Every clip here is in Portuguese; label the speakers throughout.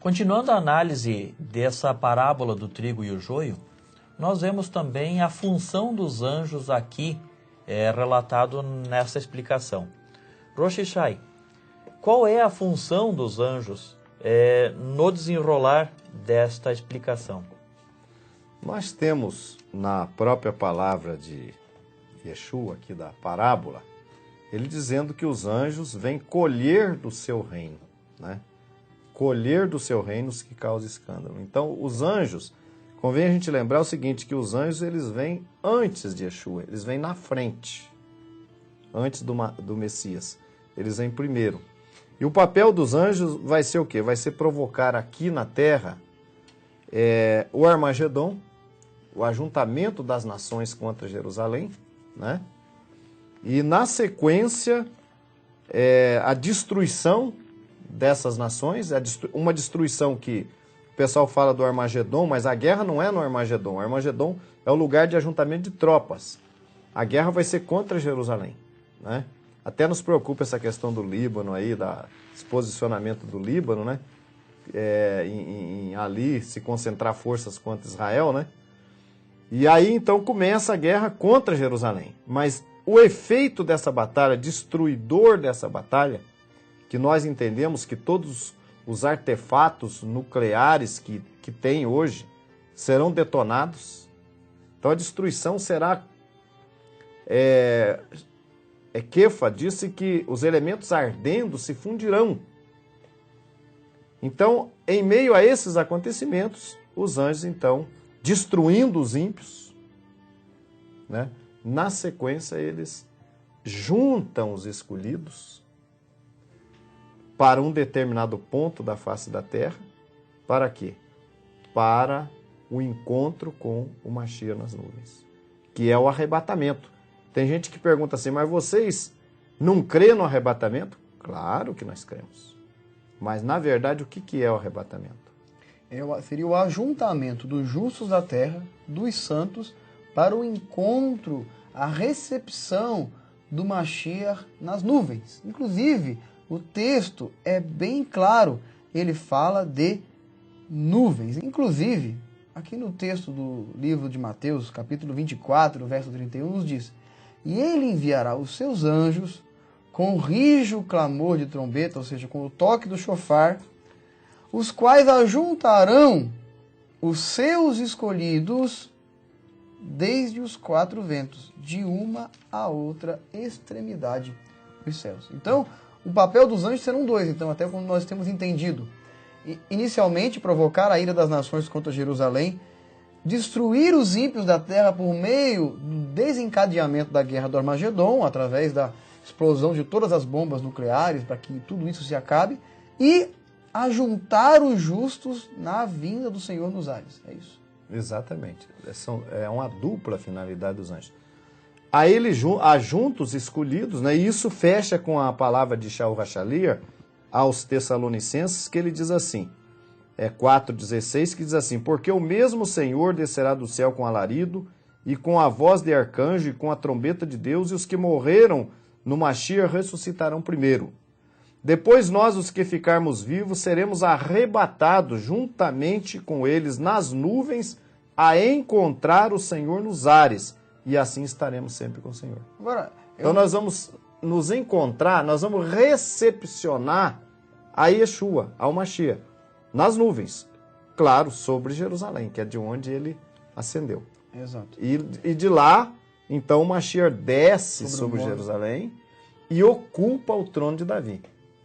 Speaker 1: Continuando a análise dessa parábola do trigo e o joio, nós vemos também a função dos anjos aqui relatado nessa explicação. Rosh Shai, qual é a função dos anjos no desenrolar desta explicação?
Speaker 2: Nós temos na própria palavra de Yeshua, aqui da parábola, ele dizendo que os anjos vêm colher do seu reino, né? Colher do seu reino os que causam escândalo. Então, os anjos, convém a gente lembrar o seguinte, que os anjos eles vêm antes de Yeshua, eles vêm na frente, antes do Messias. Eles vêm primeiro. E o papel dos anjos vai ser o quê? Vai ser provocar aqui na terra o Armagedon, o ajuntamento das nações contra Jerusalém, né? E na sequência, a destruição dessas nações, uma destruição que o pessoal fala do Armagedon, mas a guerra não é no Armagedon. O Armagedon é o lugar de ajuntamento de tropas. A guerra vai ser contra Jerusalém, né? Até nos preocupa essa questão do Líbano aí, desse posicionamento do Líbano, né? Em ali se concentrar forças contra Israel, né? E aí então começa a guerra contra Jerusalém. Mas o efeito dessa batalha, destruidor dessa batalha, que nós entendemos que todos os artefatos nucleares que tem hoje serão detonados. Então a destruição será... Kefa disse que os elementos ardendo se fundirão. Então, em meio a esses acontecimentos, os anjos, então, destruindo os ímpios, né? Na sequência, eles juntam os escolhidos para um determinado ponto da face da terra. Para quê? Para o encontro com o Mashiach nas nuvens, que é o arrebatamento. Tem gente que pergunta assim, mas vocês não crêem no arrebatamento? Claro que nós cremos. Mas, na verdade, o que é o arrebatamento?
Speaker 3: Seria o ajuntamento dos justos da terra, dos santos, para o encontro, a recepção do Mashiach nas nuvens. Inclusive, o texto é bem claro, ele fala de nuvens. Inclusive, aqui no texto do livro de Mateus, capítulo 24, verso 31, nos diz: e ele enviará os seus anjos com rijo clamor de trombeta, ou seja, com o toque do shofar, os quais ajuntarão os seus escolhidos desde os quatro ventos, de uma a outra extremidade dos céus. Então, o papel dos anjos serão dois, então, até como nós temos entendido. Inicialmente, provocar a ira das nações contra Jerusalém, destruir os ímpios da terra por meio do desencadeamento da guerra do Armagedon, através da explosão de todas as bombas nucleares, para que tudo isso se acabe, e ajuntar os justos na vinda do Senhor nos ares. É isso.
Speaker 2: Exatamente. É uma dupla finalidade dos anjos. Aí ele ajunta os escolhidos, né? E isso fecha com a palavra de Shaul Hashaliah aos Tessalonicenses, que ele diz assim, 4,16, que diz assim, porque o mesmo Senhor descerá do céu com alarido, e com a voz de arcanjo, e com a trombeta de Deus, e os que morreram no Mashiach ressuscitarão primeiro. Depois nós, os que ficarmos vivos, seremos arrebatados juntamente com eles nas nuvens, a encontrar o Senhor nos ares, e assim estaremos sempre com o Senhor.
Speaker 3: Agora,
Speaker 2: então nós vamos nos encontrar, nós vamos recepcionar a Yeshua, ao Mashiach, nas nuvens, claro, sobre Jerusalém, que é de onde ele ascendeu.
Speaker 3: Exato.
Speaker 2: E de lá, então, o Mashiach desce sobre Jerusalém e ocupa o trono de Davi.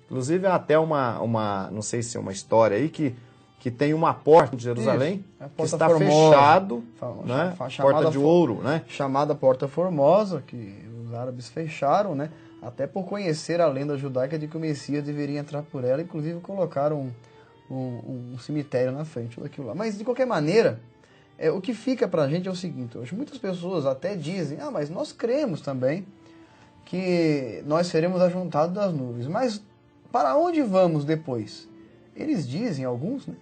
Speaker 2: Inclusive, há até não sei se é uma história aí, que tem uma porta de Jerusalém que está fechado, né? Porta de ouro, né?
Speaker 3: Chamada Porta Formosa, que os árabes fecharam, né? Até por conhecer a lenda judaica de que o Messias deveria entrar por ela, inclusive colocaram um cemitério na frente daquilo lá. Mas, de qualquer maneira, o que fica pra gente é o seguinte, hoje muitas pessoas até dizem, mas nós cremos também que nós seremos ajuntados das nuvens, mas para onde vamos depois? Eles dizem, alguns, né,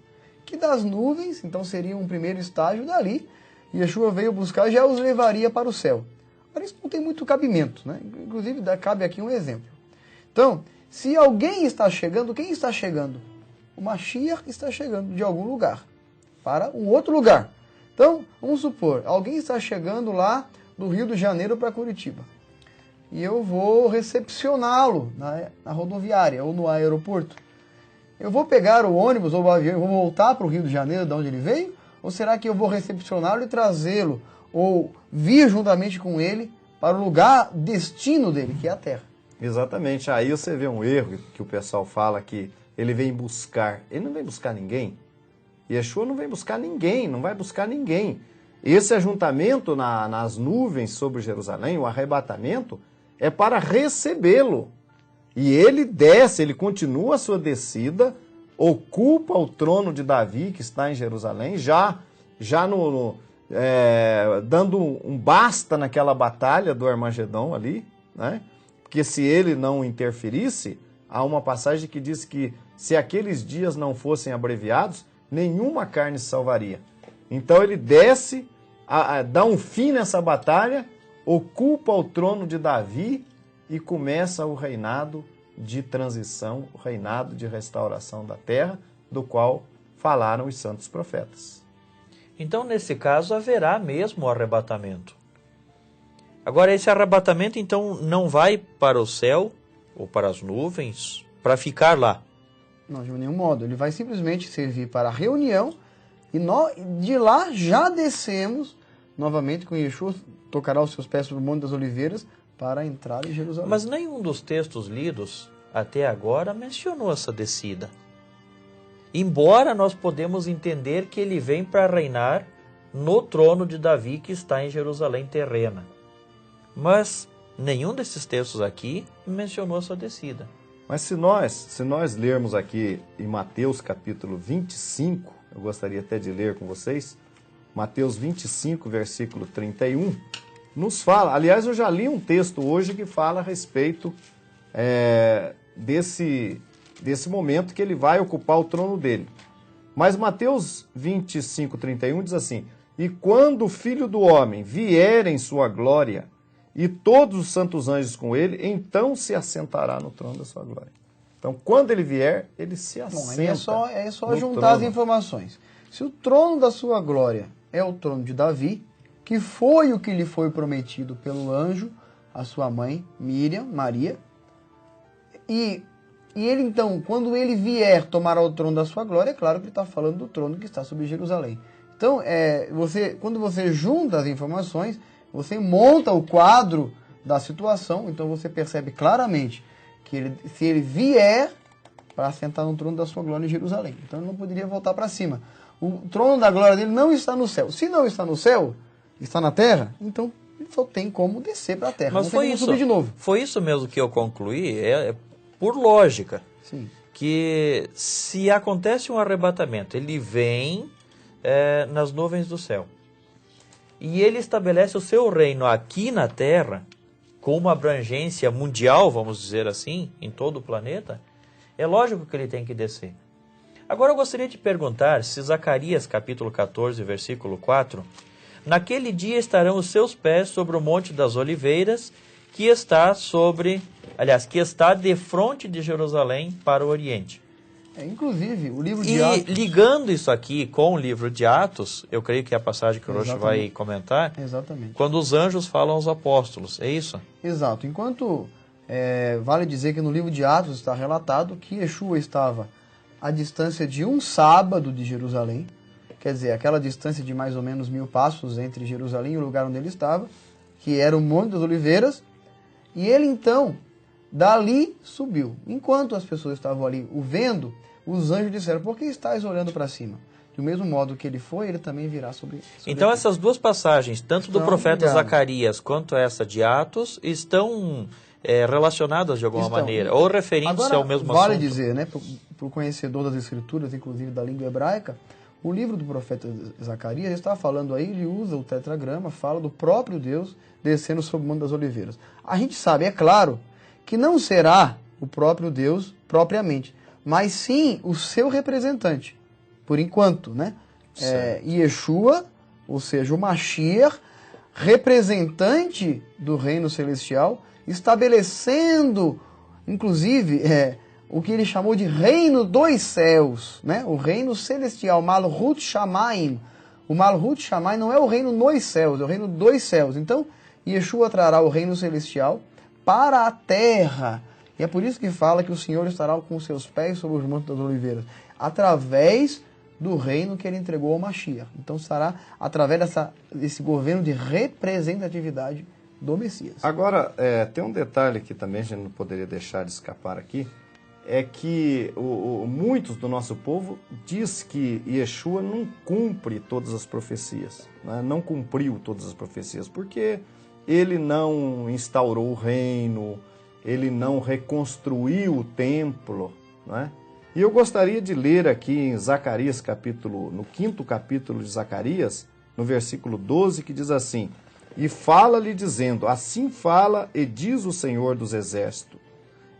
Speaker 3: que das nuvens, então seria um primeiro estágio dali, Yeshua veio buscar, já os levaria para o céu. Mas isso não tem muito cabimento, né? Inclusive, cabe aqui um exemplo. Então, se alguém está chegando, quem está chegando? O Mashiach está chegando de algum lugar para um outro lugar. Então, vamos supor, alguém está chegando lá do Rio de Janeiro para Curitiba. E eu vou recepcioná-lo na rodoviária ou no aeroporto. Eu vou pegar o ônibus ou o avião e vou voltar para o Rio de Janeiro, de onde ele veio? Ou será que eu vou recepcioná-lo e trazê-lo ou vir juntamente com ele para o lugar destino dele, que é a Terra?
Speaker 2: Exatamente. Aí você vê um erro que o pessoal fala que ele vem buscar. Ele não vem buscar ninguém. Yeshua não vem buscar ninguém, não vai buscar ninguém. Esse ajuntamento nas nuvens sobre Jerusalém, o arrebatamento, é para recebê-lo. E ele desce, ele continua a sua descida, ocupa o trono de Davi, que está em Jerusalém, já dando um basta naquela batalha do Armagedon ali, né? Porque se ele não interferisse, há uma passagem que diz que se aqueles dias não fossem abreviados, nenhuma carne se salvaria. Então ele desce, dá um fim nessa batalha, ocupa o trono de Davi e começa o reinado de transição, o reinado de restauração da terra, do qual falaram os santos profetas.
Speaker 1: Então, nesse caso, haverá mesmo o arrebatamento. Agora, esse arrebatamento, então, não vai para o céu ou para as nuvens para ficar lá.
Speaker 3: Não, de nenhum modo. Ele vai simplesmente servir para a reunião e nós, de lá já descemos novamente com Yeshua, tocará os seus pés sobre o Monte das Oliveiras para entrar em Jerusalém.
Speaker 1: Mas nenhum dos textos lidos até agora mencionou essa descida. Embora nós podemos entender que ele vem para reinar no trono de Davi que está em Jerusalém terrena. Mas nenhum desses textos aqui mencionou essa descida.
Speaker 2: Mas se nós lermos aqui em Mateus capítulo 25, eu gostaria até de ler com vocês, Mateus 25, versículo 31, nos fala, aliás, eu já li um texto hoje que fala a respeito desse momento que ele vai ocupar o trono dele. Mas Mateus 25, 31 diz assim, e quando o Filho do Homem vier em sua glória, e todos os santos anjos com ele, então se assentará no trono da sua glória. Então, quando ele vier, ele se assenta.
Speaker 3: Bom, é só juntar as informações. Se o trono da sua glória é o trono de Davi, que foi o que lhe foi prometido pelo anjo, a sua mãe, Miriam, Maria, e ele então, quando ele vier tomar o trono da sua glória, é claro que ele está falando do trono que está sobre Jerusalém. Então, quando você junta as informações, você monta o quadro da situação, então você percebe claramente que se ele vier para sentar no trono da sua glória em Jerusalém, então ele não poderia voltar para cima. O trono da glória dele não está no céu. Se não está no céu, está na terra, então ele só tem como descer para a terra.
Speaker 1: Mas
Speaker 3: não tem como subir de novo.
Speaker 1: Foi isso mesmo que eu concluí, por lógica.
Speaker 3: Sim.
Speaker 1: Que se acontece um arrebatamento, ele vem nas nuvens do céu. E ele estabelece o seu reino aqui na Terra, com uma abrangência mundial, vamos dizer assim, em todo o planeta, é lógico que ele tem que descer. Agora eu gostaria de perguntar se Zacarias capítulo 14, versículo 4, naquele dia estarão os seus pés sobre o Monte das Oliveiras, que está defronte de Jerusalém para o Oriente.
Speaker 3: Inclusive, o livro de Atos...
Speaker 1: E ligando isso aqui com o livro de Atos, eu creio que é a passagem que o Rocha vai comentar,
Speaker 3: Exatamente.
Speaker 1: Quando os anjos falam aos apóstolos, é isso?
Speaker 3: Exato. Enquanto vale dizer que no livro de Atos está relatado que Yeshua estava à distância de um sábado de Jerusalém, quer dizer, aquela distância de mais ou menos 1000 passos entre Jerusalém e o lugar onde ele estava, que era o Monte das Oliveiras, e ele então, dali subiu. Enquanto as pessoas estavam ali o vendo, os anjos disseram, por que estás olhando para cima? Do mesmo modo que ele foi, ele também virá sobre
Speaker 1: então
Speaker 3: aqui.
Speaker 1: Essas duas passagens, tanto do profeta Zacarias quanto essa de Atos, estão relacionadas de alguma maneira, ou referindo-se ao mesmo
Speaker 3: vale
Speaker 1: assunto.
Speaker 3: Dizer, né, para o conhecedor das escrituras, inclusive da língua hebraica, o livro do profeta Zacarias está falando aí, ele usa o tetragrama, fala do próprio Deus descendo sobre o Monte das Oliveiras. A gente sabe, é claro, que não será o próprio Deus propriamente, mas sim o seu representante, por enquanto, né? Yeshua, ou seja, o Mashiach, representante do reino celestial, estabelecendo, inclusive, o que ele chamou de reino dos céus, né? O reino celestial, Malhut Shamayim. O Malhut Shamayim não é o reino nos céus, é o reino dos céus. Então, Yeshua trará o reino celestial para a terra. E é por isso que fala que o Senhor estará com os seus pés sobre os montes das oliveiras, através do reino que ele entregou ao Mashiach. Então, estará através desse governo de representatividade do Messias.
Speaker 2: Agora, tem um detalhe que também a gente não poderia deixar de escapar aqui, é que muitos do nosso povo diz que Yeshua não cumpre todas as profecias, né? Não cumpriu todas as profecias, porque ele não instaurou o reino, ele não reconstruiu o templo, né? E eu gostaria de ler aqui em Zacarias, no 5º capítulo de Zacarias, no versículo 12, que diz assim: e fala-lhe dizendo, assim fala e diz o Senhor dos Exércitos,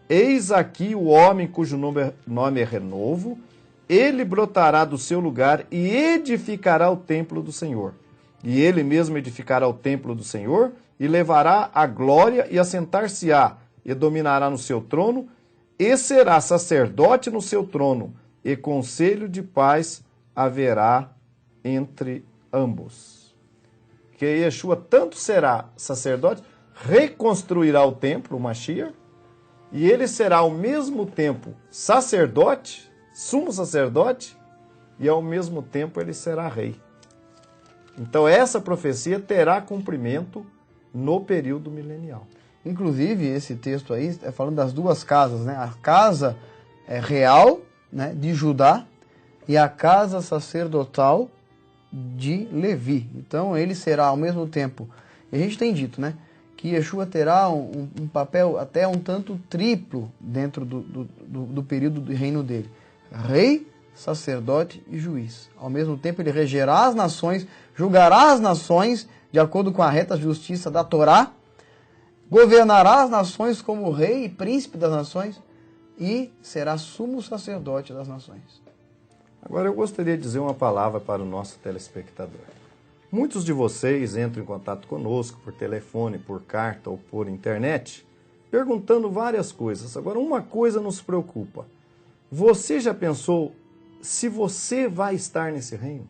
Speaker 2: eis aqui o homem cujo nome é Renovo, ele brotará do seu lugar e edificará o templo do Senhor. E ele mesmo edificará o templo do Senhor e levará a glória e assentar-se-á e dominará no seu trono e será sacerdote no seu trono e conselho de paz haverá entre ambos. Que Yeshua tanto será sacerdote, reconstruirá o templo, o Mashiach, e ele será ao mesmo tempo sacerdote, sumo sacerdote, e ao mesmo tempo ele será rei. Então essa profecia terá cumprimento no período milenial.
Speaker 3: Inclusive, esse texto aí é falando das duas casas, né? A casa real, né, de Judá, e a casa sacerdotal de Levi. Então ele será ao mesmo tempo, e a gente tem dito, né, que Yeshua terá um papel até um tanto triplo dentro do período do reino dele. Rei, sacerdote e juiz. Ao mesmo tempo ele regerá as nações, julgará as nações de acordo com a reta justiça da Torá, governará as nações como rei e príncipe das nações e será sumo sacerdote das nações.
Speaker 2: Agora eu gostaria de dizer uma palavra para o nosso telespectador. Muitos de vocês entram em contato conosco por telefone, por carta ou por internet, perguntando várias coisas. Agora, uma coisa nos preocupa. Você já pensou se você vai estar nesse reino?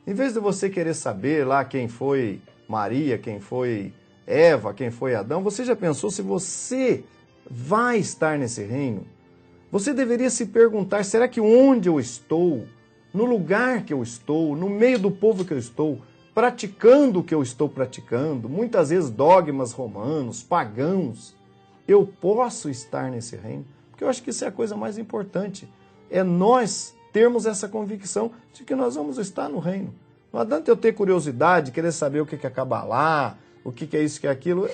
Speaker 2: Em vez de você querer saber lá quem foi Maria, quem foi Eva, quem foi Adão, você já pensou se você vai estar nesse reino? Você deveria se perguntar, será que onde eu estou, no lugar que eu estou, no meio do povo que eu estou, praticando o que eu estou praticando, muitas vezes dogmas romanos, pagãos, eu posso estar nesse reino? Porque eu acho que isso é a coisa mais importante, é nós termos essa convicção de que nós vamos estar no reino. Não adianta eu ter curiosidade, querer saber o que é Cabalá, o que é isso, que é aquilo.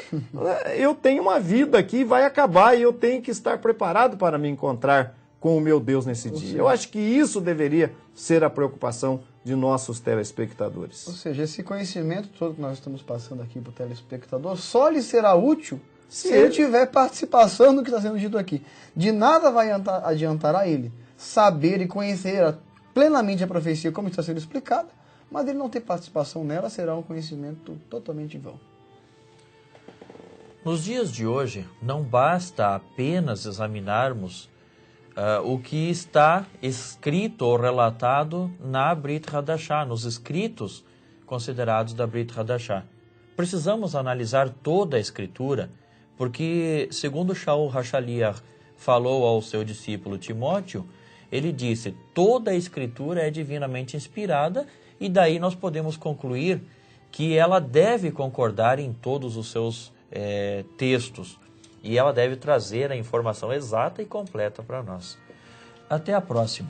Speaker 2: Eu tenho uma vida aqui, vai acabar, e eu tenho que estar preparado para me encontrar com o meu Deus nesse dia. Eu acho que isso deveria ser a preocupação de nossos telespectadores.
Speaker 3: Ou seja, esse conhecimento todo que nós estamos passando aqui para o telespectador só lhe será útil se ele tiver participação no que está sendo dito aqui. De nada vai adiantar a ele saber e conhecer plenamente a profecia como está sendo explicada, mas ele não ter participação nela será um conhecimento totalmente vão.
Speaker 1: Nos dias de hoje, não basta apenas examinarmos o que está escrito ou relatado na Brit Hadashah, nos escritos considerados da Brit Hadashah. Precisamos analisar toda a escritura, porque, segundo Shaul HaShaliach falou ao seu discípulo Timóteo, ele disse, toda a escritura é divinamente inspirada, e daí nós podemos concluir que ela deve concordar em todos os seus textos, e ela deve trazer a informação exata e completa para nós. Até a próxima.